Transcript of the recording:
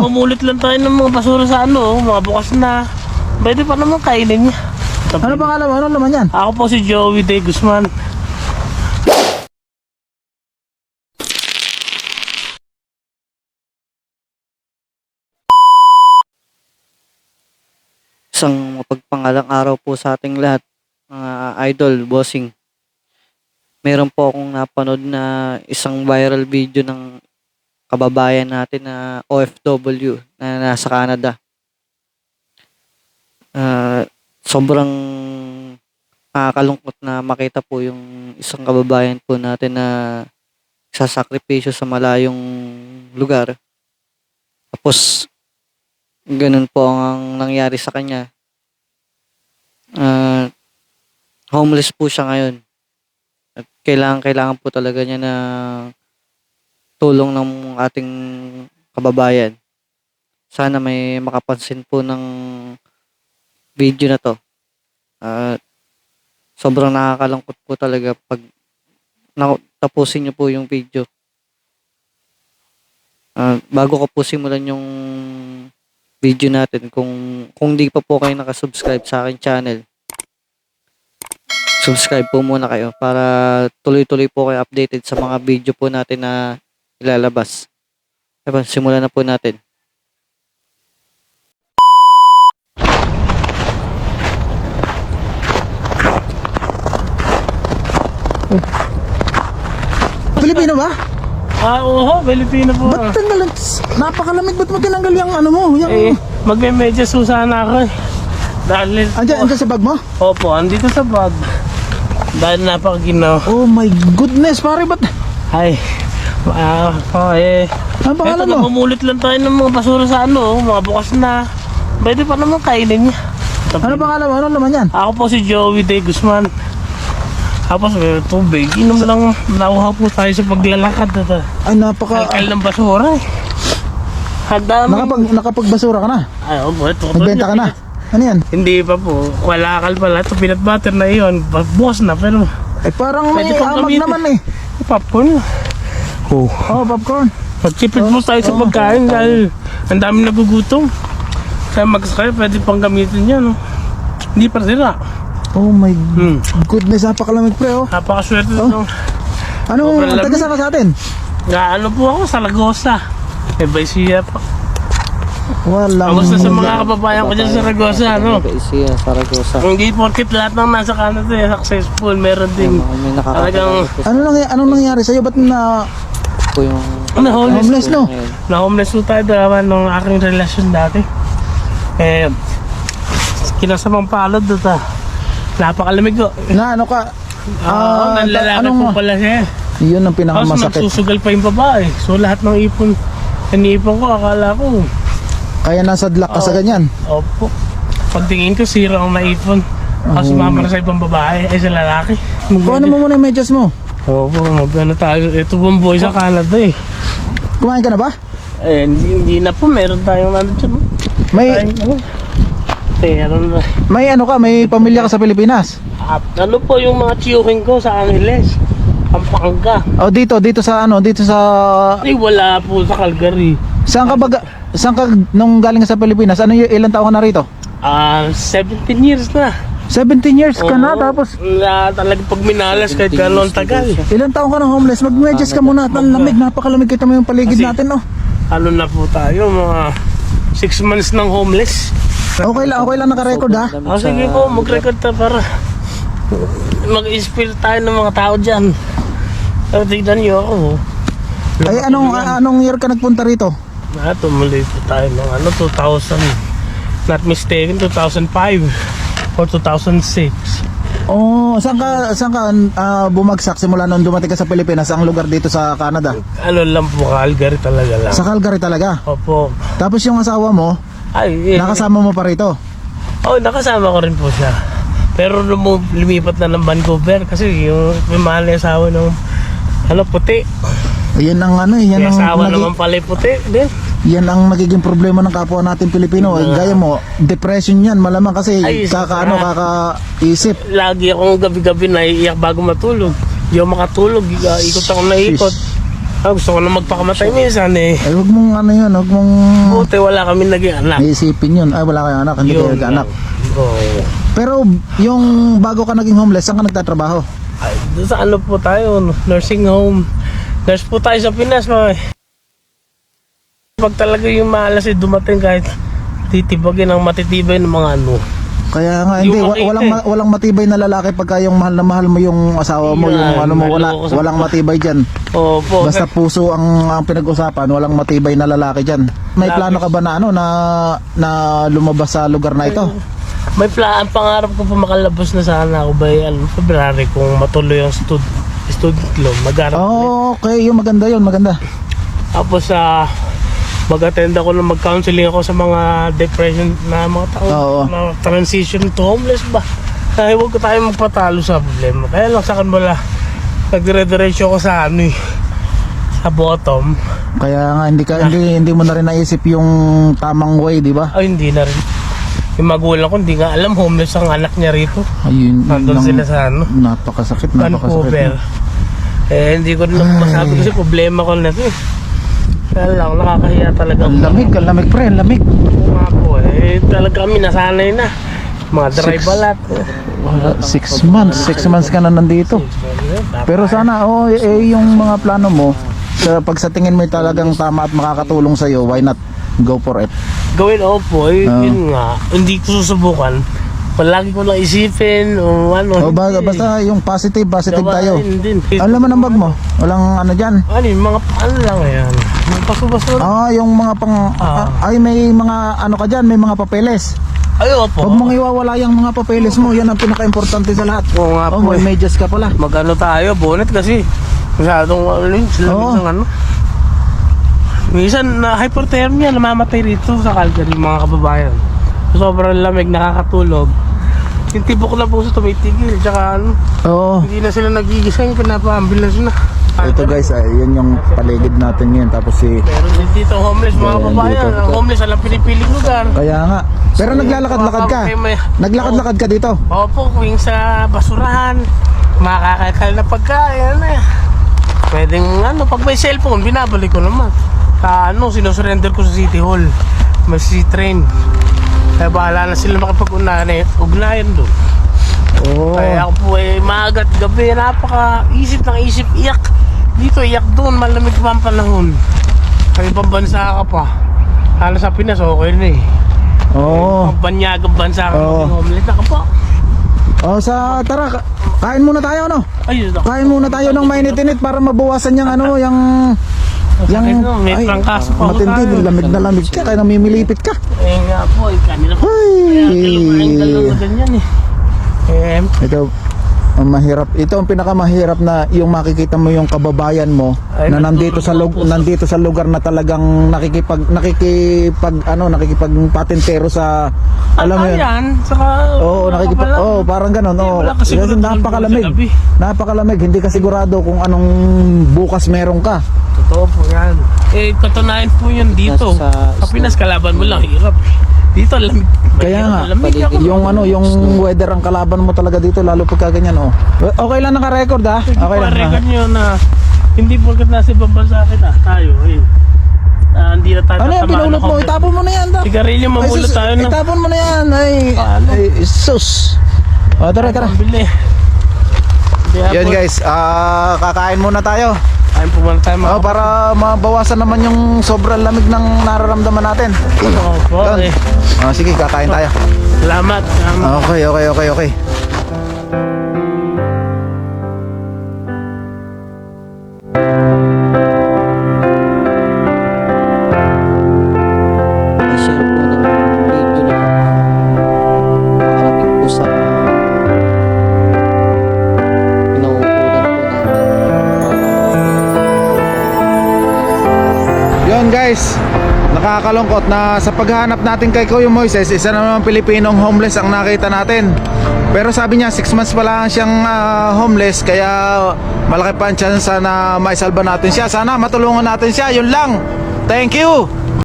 Mamulit lang tayo ng mga basura sa ano, mga bukas na. Pwede pa naman kainin niya. Ano pangalan mo? Ano naman yan? Ako po si Joey De Guzman. Isang mapagpangalang araw po sa ating lahat, mga idol, bossing. Meron po akong napanood na isang viral video ng kababayan natin na OFW na nasa Canada. Sobrang nakakalungkot na makita po yung isang kababayan po natin na sasakripisyo sa malayong lugar. Tapos, ganun po ang nangyari sa kanya. Homeless po siya ngayon. At kailangan po talaga niya na tulong ng ating kababayan. Sana may makapansin po ng video na to. Sobrang nakakalungkot po talaga pag tapusin niyo po yung video. Bago ko po simulan yung video natin, kung di pa po kayo nakasubscribe sa aking channel, subscribe po muna kayo para tuloy-tuloy po kayo updated sa mga video po natin na ilalabas. Diba, simulan na po natin. Pilipino ba? Oo, Pilipino po. Ba't napakalamig, ba't mo tinanggal yung ano mo? Yung... Magme-medyas po sana ako eh. Dahil Andiyan sa bag mo? Opo, andito sa bag. Dahil napakaginaw. Oh my goodness, pare, ba't? Ay, Ano pangalan eto, mo? namumulit lang tayo ng mga basura sa ano, mga bukas na. Pwede pa naman kainin niya. Ano pangalan mo? Ano naman yan? Ako po si Joey De Guzman. Tapos may tubig. Inom lang, nauhaw po tayo sa paglalakad. Ay, napaka... Kalkal ng basura eh. Hadami. Nakapagbasura ka na? Ay, opo, ito. Nagbenta ka na? Ano yan? Hindi pa po. Kalakal pala. Ito, peanut butter na iyon. Bukas na, pero Eh, parang may pwede pang amag gamitin. naman eh. Popcorn. Oh. Oh, popcorn. Magtipid mo tayo sa pagkain dahil ang dami nagugutom. Kaya mag-sky, pwede pang gamitin yan. No? Hindi pa sila. Oh my goodness, napakalamig pre, oh. Napakaswerte Oh. nito. Anong Sobrang lamig. taga saan ka sa atin? Ano po ako, Saragosa. By siya po. Walang... Kamusta sa mga kababayan ko dyan sa Saragosa, ano? Siya, Saragosa. Hindi porkit lahat ng nasa Canada eh, successful. Meron ding May talagang Anong nangyari sa'yo? Ba't na... po yung Homeless, no? na-homeless po tayo dalawa nung aking relasyon dati. Eh, kinasamang palad doon ta. Napakalamig ko. Na ano ka? Nanlalaki anong- po pala siya. Yun ang Tapos pinakamasakit. nagsusugal pa yung babae. So lahat ng ipon, iniipon ko, akala ko. Kaya nasadlak ka sa ganyan. Opo. Pagtingin ko, sira ang naipon. Tapos sumama na sa ibang babae, ay sa lalaki. Kuha mo muna yung medyas mo. Opo, magano tayo. Ito pong boy sa Canada eh. Kumain ka na ba? Eh, hindi na po, meron tayong ano dyan. May Meron na. may ano ka, may pamilya ka sa Pilipinas. At ano po yung mga tiyuhin ko sa Angeles? Pampanga. O dito sa ano, dito sa Ay, wala po sa Calgary. saan ka nung galing ka sa Pilipinas? Ano yung ilang taon ka na rito? 17 years na. 17 years ka na Oo. tapos Na talagang pag minalas kahit gano'n tagal. ilang taon ka na homeless? Mag-medyas ka muna. Ang lamig, napakalamig, kita mo yung paligid Kasi- natin, oh. Ano na po tayo, mga 6 months ng homeless. Okay lang naka-record ha. Sige po, mag-record ta para mag-inspire tayo ng mga tao dyan. So, tignan nyo ako. Ay anong year ka nagpunta rito? Tumuloy po tayo ng 2000, not mistaken, 2005 or 2006. Oh, saan ka bumagsak simula nung dumating ka sa Pilipinas, ang lugar dito sa Canada? Ano lang po, Calgary talaga lang. Sa Calgary talaga. Opo. Tapos yung asawa mo, Ay, nakasama mo pa rito. Oh, nakasama ko rin po siya. Pero lumipat na ng Vancouver kasi yung may mahal na asawa ng puti. Yan ang yan May ang asawa naman pala yung puti din. yan ang magiging problema ng kapwa natin Pilipino. Gaya mo, depression yan malamang kasi Ay, kakaisip. Lagi akong gabi-gabi naiiyak bago matulog. Hindi ako makatulog, ikot ako na ikot. Gusto ko na magpakamatay minsan eh. Ay, huwag mong ano yun, huwag mong Buti wala kami naging anak. iisipin yun. Ay, wala kayong anak, hindi kayo nag-anak. Oo. Pero yung bago ka naging homeless, saan ka nagtatrabaho? Ay, doon sa ano po tayo, nursing home. Nurse po tayo sa Pinas, mga. Pag talaga yung malas eh, dumating kahit titibagin ang matitibay ng mga ano. Kaya nga, hindi, Yung makita walang matibay na lalaki pagka yung mahal na mahal mo yung asawa mo, Yan, yung ano mo, maloko sa- walang matibay dyan. Opo. Basta puso ang pinag-usapan, walang matibay na lalaki dyan. May plano ka ba na ano, na lumabas sa lugar na ito? May pangarap ko pa makalabas na sana ako by February kung matuloy yung student loan. Mag-arap Oh, okay, yung maganda yun, maganda. Tapos mag-attend ako ng mag-counseling ako sa mga depression na mga tao Oo. na transition to homeless ba. Kaya huwag ko tayo magpatalo sa problema. Kaya lang sa akin wala. Nagdire-diretso ako sa ano eh, sa bottom. Kaya nga hindi mo na rin naisip yung tamang way, di ba? Ay hindi na rin. Yung magulang ko hindi nga alam homeless ang anak niya rito. Ayun, Nandun sila sa ano, napakasakit. Vancouver. Hindi ko rin masabi kasi problema ko na ito eh. Kaya lang, nakakahiya talaga. Ang lamig pre, ang lamig. Oo nga po talaga kami nasanay na. Mga dry balat. 6 months ka na nandito. Pero sana, yung mga plano mo, pag sa tingin mo talagang tama at makakatulong sa'yo, why not go for it? Gawin po, yun nga. Hindi ko susubukan. Palagi ko lang isipin o ano. Basta yung positive tayo. Gawain din. Alam mo ng bag mo? Walang ano dyan? Ano yung mga ano lang yan. Mga paso-baso. Yung mga may mga ano ka dyan, may mga papeles. Ay, opo. Huwag mong iwawala yung mga papeles mo, yan ang pinaka-importante sa lahat. Oo nga po. May medyas ka pala. Mag-ano tayo, bonnet kasi. Masyadong sila ng ano. Minsan na hypothermia, namamatay rito sa Calgary, mga kababayan. Sobrang lamig, nakakatulog. Yung tibok na puso tumitigil, tsaka ano, Oo. hindi na sila nagigising, pinapa-ambulance na. Ito guys, yan yung paligid natin ngayon. Tapos Pero dito homeless mga Ayan, kababayan, dito. ang homeless alam pinipiling lugar. kaya nga. Pero naglalakad-lakad ka. Naglakad-lakad ka dito. Opo, kung sa basurahan, makakakal na pagkain, ano eh. Pwedeng ano, pag may cellphone, binabalik ko naman. Sinusurrender ko sa City Hall. May train. Kaya bahala na sila makipag-ugnayan doon. Oo. Kaya ako po maagat gabi, napaka-isip ng isip, iyak. Dito, iyak doon, malamig pa ang panahon. Sa ibang bansa ka pa. Sa Pinas, okay na eh. Oo. Banyagang bansa ka Oo. homeless na ka pa. Tara, kain muna tayo, no? Ayun, Kain muna tayo ng mainit-init para mabawasan yung may trangkaso pa matindi, tayo. lamig na lamig ka, kaya namimilipit ka. Nga po, kanina po. Ay. Kaya dalawa ganyan eh. Ito, ang mahirap. Ito ang pinakamahirap na yung makikita mo yung kababayan mo Ay, na nandito sa lugar na talagang nakikipagpatintero sa alam mo yun. Yan, saka... Parang ganun. Wala kasi Kasi sigurado napakalamig. sa gabi. Napakalamig, hindi ka sigurado kung anong bukas meron ka. Totoo po yan. Katunayan po yun dito. Sa Pinas, kalaban mo lang, hirap. Dito, lamig. Kaya nga, lamig ako. yung weather ang kalaban mo talaga dito, lalo pagka ganyan, oh. Okay lang naka-record, ha? Hindi Okay po lang. record nyo na hindi porket nasa ibang bansa kita, tayo hindi na tayo Ano yan, tatamaan pinulot ng mo? COVID. Itapon mo na yan, da. Sigarilyo, mamulot tayo na. Itapon mo na yan, Paano? sus. Tara. Pambili. Yan guys, kakain muna tayo. Kain po muna tayo mga Para mabawasan naman yung sobrang lamig ng nararamdaman natin. Opo, Yun. Sige, kakain tayo. Salamat. Okay. I-share po ng video na makarating po sa pinauukulan po natin. Yun guys, nakakalungkot na sa paghahanap natin kay Kuya Moises, isa naman Pilipinong homeless ang nakita natin. Pero sabi niya 6 months pa lang siyang homeless, kaya malaki pa ang chance na maisalba natin siya. Sana matulungan natin siya, yun lang. Thank you.